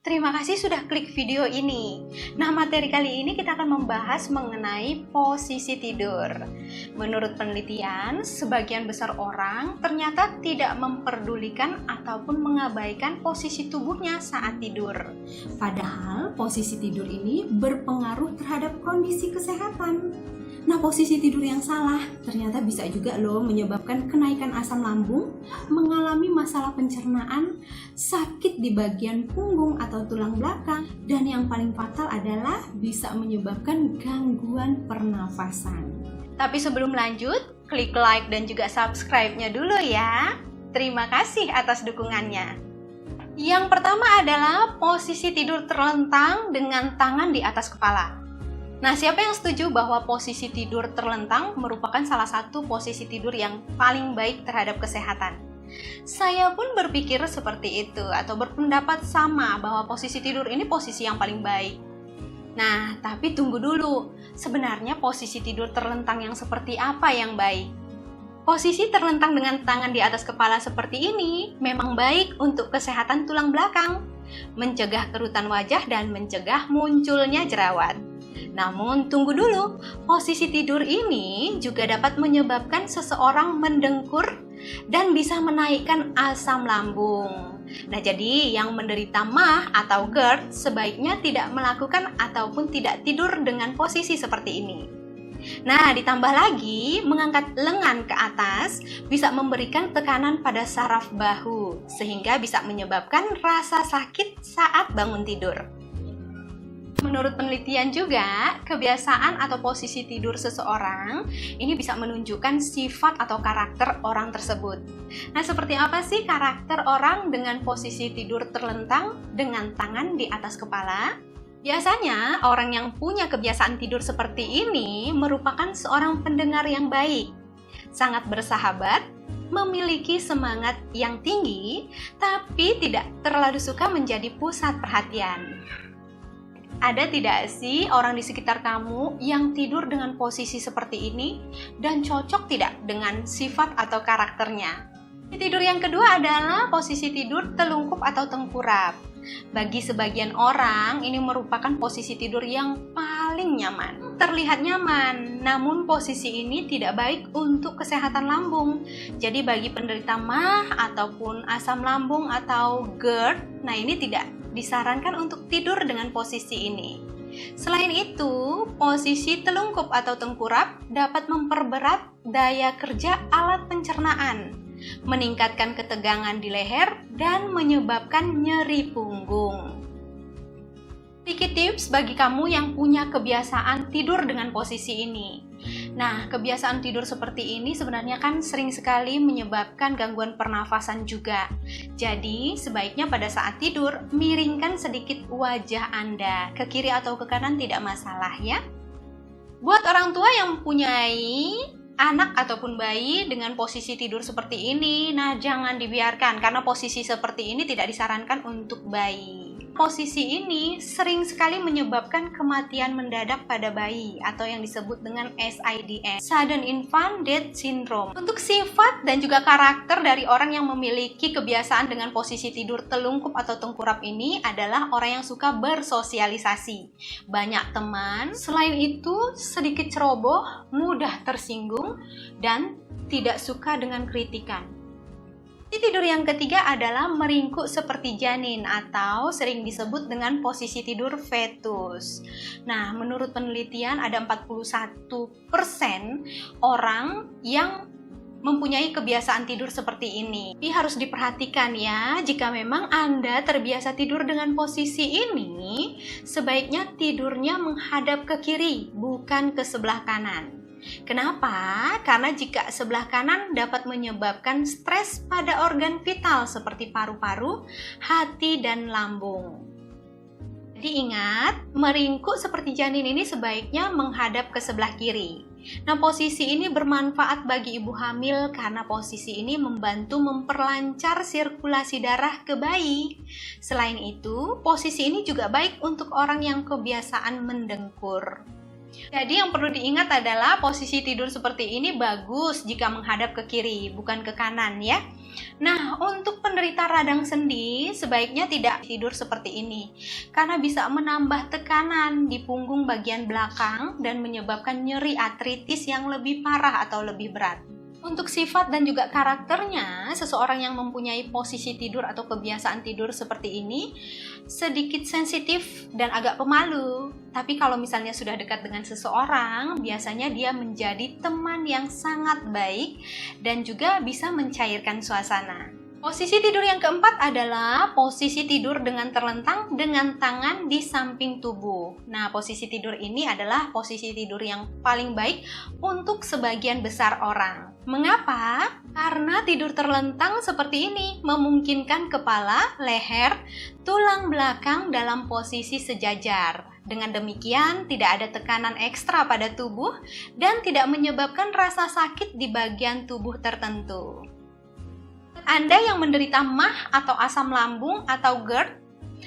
Terima kasih sudah klik video ini. Nah, materi kali ini kita akan membahas mengenai posisi tidur. Menurut penelitian, sebagian besar orang ternyata tidak memperdulikan ataupun mengabaikan posisi tubuhnya saat tidur. Padahal posisi tidur ini berpengaruh terhadap kondisi kesehatan. Nah, posisi tidur yang salah ternyata bisa juga menyebabkan kenaikan asam lambung, mengalami masalah pencernaan, sakit di bagian punggung atau tulang belakang, dan yang paling fatal adalah bisa menyebabkan gangguan pernafasan. Tapi sebelum lanjut, klik like dan juga subscribe-nya dulu ya. Terima kasih atas dukungannya. Yang pertama adalah posisi tidur terlentang dengan tangan di atas kepala. Nah, siapa yang setuju bahwa posisi tidur terlentang merupakan salah satu posisi tidur yang paling baik terhadap kesehatan? Saya pun berpikir seperti itu atau berpendapat sama bahwa posisi tidur ini posisi yang paling baik. Nah, tapi tunggu dulu. Sebenarnya posisi tidur terlentang yang seperti apa yang baik? Posisi terlentang dengan tangan di atas kepala seperti ini memang baik untuk kesehatan tulang belakang, mencegah kerutan wajah dan mencegah munculnya jerawat. Namun tunggu dulu, posisi tidur ini juga dapat menyebabkan seseorang mendengkur dan bisa menaikkan asam lambung. Nah, jadi yang menderita MAH atau GERD sebaiknya tidak melakukan ataupun tidak tidur dengan posisi seperti ini. Nah, ditambah lagi, mengangkat lengan ke atas bisa memberikan tekanan pada saraf bahu, sehingga bisa menyebabkan rasa sakit saat bangun tidur. Menurut penelitian juga, kebiasaan atau posisi tidur seseorang ini bisa menunjukkan sifat atau karakter orang tersebut. Nah, seperti apa sih karakter orang dengan posisi tidur terlentang dengan tangan di atas kepala? Biasanya, orang yang punya kebiasaan tidur seperti ini merupakan seorang pendengar yang baik, sangat bersahabat, memiliki semangat yang tinggi, tapi tidak terlalu suka menjadi pusat perhatian. Ada tidak sih orang di sekitar kamu yang tidur dengan posisi seperti ini dan cocok tidak dengan sifat atau karakternya? Tidur yang kedua adalah posisi tidur telungkup atau tengkurap. Bagi sebagian orang, ini merupakan posisi tidur yang paling nyaman. Terlihat nyaman, namun posisi ini tidak baik untuk kesehatan lambung. Jadi bagi penderita MAH ataupun asam lambung atau GERD, nah ini tidak disarankan untuk tidur dengan posisi ini. Selain itu, posisi telungkup atau tengkurap dapat memperberat daya kerja alat pencernaan, meningkatkan ketegangan di leher, dan menyebabkan nyeri punggung. Sedikit tips bagi kamu yang punya kebiasaan tidur dengan posisi ini. Nah, kebiasaan tidur seperti ini sebenarnya kan sering sekali menyebabkan gangguan pernafasan juga. Jadi, sebaiknya pada saat tidur, miringkan sedikit wajah Anda. Ke kiri atau ke kanan tidak masalah ya. Buat orang tua yang mempunyai anak ataupun bayi dengan posisi tidur seperti ini, nah jangan dibiarkan karena posisi seperti ini tidak disarankan untuk bayi. Posisi ini sering sekali menyebabkan kematian mendadak pada bayi atau yang disebut dengan SIDS, Sudden Infant Death Syndrome. Untuk sifat dan juga karakter dari orang yang memiliki kebiasaan dengan posisi tidur telungkup atau tengkurap ini adalah orang yang suka bersosialisasi, banyak teman, selain itu sedikit ceroboh, mudah tersinggung, dan tidak suka dengan kritikan. Tidur yang ketiga adalah meringkuk seperti janin atau sering disebut dengan posisi tidur fetus. Nah, menurut penelitian ada 41% orang yang mempunyai kebiasaan tidur seperti ini. Ini harus diperhatikan ya, jika memang Anda terbiasa tidur dengan posisi ini, sebaiknya tidurnya menghadap ke kiri, bukan ke sebelah kanan. Kenapa? Karena jika sebelah kanan dapat menyebabkan stres pada organ vital seperti paru-paru, hati, dan lambung. Jadi ingat, meringkuk seperti janin ini sebaiknya menghadap ke sebelah kiri. Nah, posisi ini bermanfaat bagi ibu hamil karena posisi ini membantu memperlancar sirkulasi darah ke bayi. Selain itu, posisi ini juga baik untuk orang yang kebiasaan mendengkur. Jadi yang perlu diingat adalah posisi tidur seperti ini bagus jika menghadap ke kiri, bukan ke kanan ya. Nah, untuk penderita radang sendi sebaiknya tidak tidur seperti ini karena bisa menambah tekanan di punggung bagian belakang dan menyebabkan nyeri artritis yang lebih parah atau lebih berat. Untuk sifat dan juga karakternya, seseorang yang mempunyai posisi tidur atau kebiasaan tidur seperti ini sedikit sensitif dan agak pemalu. Tapi kalau misalnya sudah dekat dengan seseorang, biasanya dia menjadi teman yang sangat baik dan juga bisa mencairkan suasana. Posisi tidur yang keempat adalah posisi tidur dengan terlentang dengan tangan di samping tubuh. Nah, posisi tidur ini adalah posisi tidur yang paling baik untuk sebagian besar orang. Mengapa? Karena tidur terlentang seperti ini memungkinkan kepala, leher, tulang belakang dalam posisi sejajar. Dengan demikian, tidak ada tekanan ekstra pada tubuh dan tidak menyebabkan rasa sakit di bagian tubuh tertentu. Anda yang menderita MAH atau asam lambung atau GERD,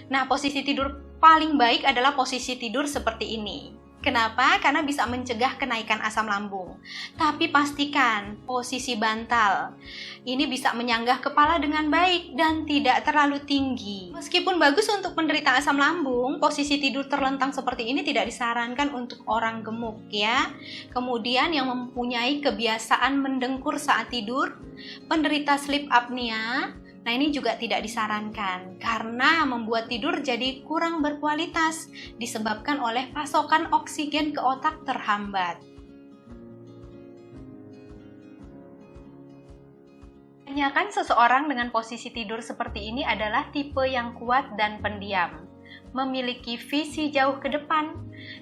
nah posisi tidur paling baik adalah posisi tidur seperti ini. Kenapa? Karena bisa mencegah kenaikan asam lambung. Tapi pastikan posisi bantal. Ini bisa menyanggah kepala dengan baik dan tidak terlalu tinggi. Meskipun bagus untuk penderita asam lambung, posisi tidur terlentang seperti ini tidak disarankan untuk orang gemuk ya. Kemudian yang mempunyai kebiasaan mendengkur saat tidur, penderita sleep apnea, nah ini juga tidak disarankan karena membuat tidur jadi kurang berkualitas disebabkan oleh pasokan oksigen ke otak terhambat. Kebanyakan seseorang dengan posisi tidur seperti ini adalah tipe yang kuat dan pendiam, memiliki visi jauh ke depan,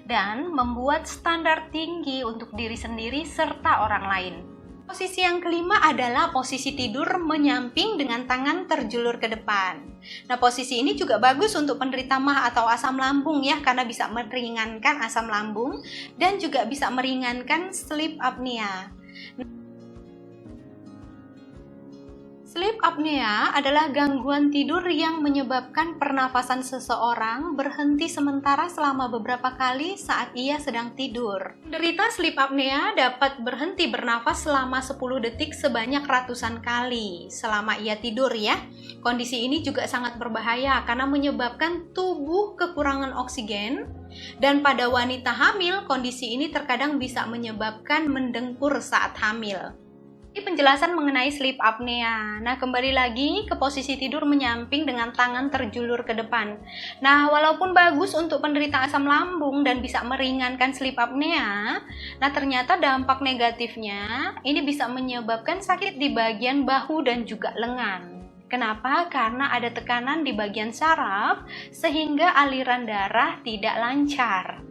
dan membuat standar tinggi untuk diri sendiri serta orang lain. Posisi yang kelima adalah posisi tidur menyamping dengan tangan terjulur ke depan. Nah, posisi ini juga bagus untuk penderita MAH atau asam lambung ya, karena bisa meringankan asam lambung dan juga bisa meringankan sleep apnea. Sleep apnea adalah gangguan tidur yang menyebabkan pernafasan seseorang berhenti sementara selama beberapa kali saat ia sedang tidur. Penderita sleep apnea dapat berhenti bernafas selama 10 detik sebanyak ratusan kali selama ia tidur ya. Kondisi ini juga sangat berbahaya karena menyebabkan tubuh kekurangan oksigen, dan pada wanita hamil kondisi ini terkadang bisa menyebabkan mendengkur saat hamil. Ini penjelasan mengenai sleep apnea. Nah, kembali lagi ke posisi tidur menyamping dengan tangan terjulur ke depan. Nah, walaupun bagus untuk penderita asam lambung dan bisa meringankan sleep apnea, nah ternyata dampak negatifnya ini bisa menyebabkan sakit di bagian bahu dan juga lengan. Kenapa? Karena ada tekanan di bagian saraf sehingga aliran darah tidak lancar.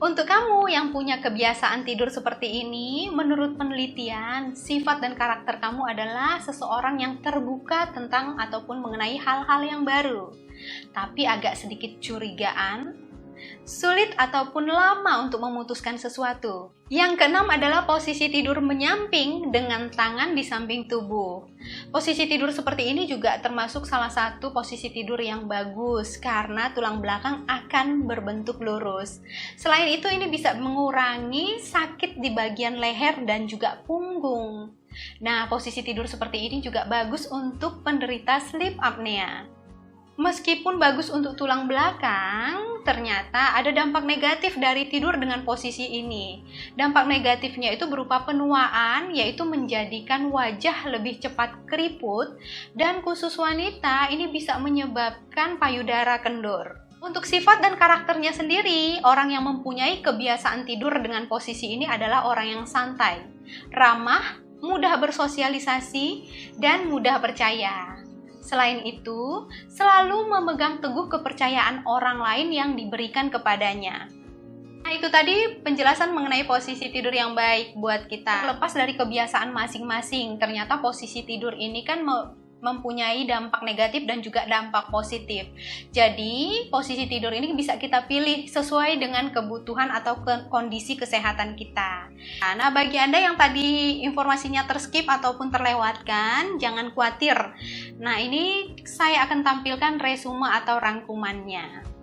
Untuk kamu yang punya kebiasaan tidur seperti ini, menurut penelitian, sifat dan karakter kamu adalah seseorang yang terbuka tentang ataupun mengenai hal-hal yang baru, tapi agak sedikit curigaan, sulit ataupun lama untuk memutuskan sesuatu. Yang keenam adalah posisi tidur menyamping dengan tangan di samping tubuh. Posisi tidur seperti ini juga termasuk salah satu posisi tidur yang bagus karena tulang belakang akan berbentuk lurus. Selain itu, ini bisa mengurangi sakit di bagian leher dan juga punggung. Nah, posisi tidur seperti ini juga bagus untuk penderita sleep apnea. Meskipun bagus untuk tulang belakang, ternyata ada dampak negatif dari tidur dengan posisi ini. Dampak negatifnya itu berupa penuaan, yaitu menjadikan wajah lebih cepat keriput, dan khusus wanita ini bisa menyebabkan payudara kendor. Untuk sifat dan karakternya sendiri, orang yang mempunyai kebiasaan tidur dengan posisi ini adalah orang yang santai, ramah, mudah bersosialisasi, dan mudah percaya. Selain itu, selalu memegang teguh kepercayaan orang lain yang diberikan kepadanya. Nah, itu tadi penjelasan mengenai posisi tidur yang baik buat kita. Lepas dari kebiasaan masing-masing, ternyata posisi tidur ini kan mempunyai dampak negatif dan juga dampak positif. Jadi, posisi tidur ini bisa kita pilih sesuai dengan kebutuhan atau kondisi kesehatan kita. Nah, bagi Anda yang tadi informasinya terskip ataupun terlewatkan, jangan khawatir. Nah, ini saya akan tampilkan resume atau rangkumannya.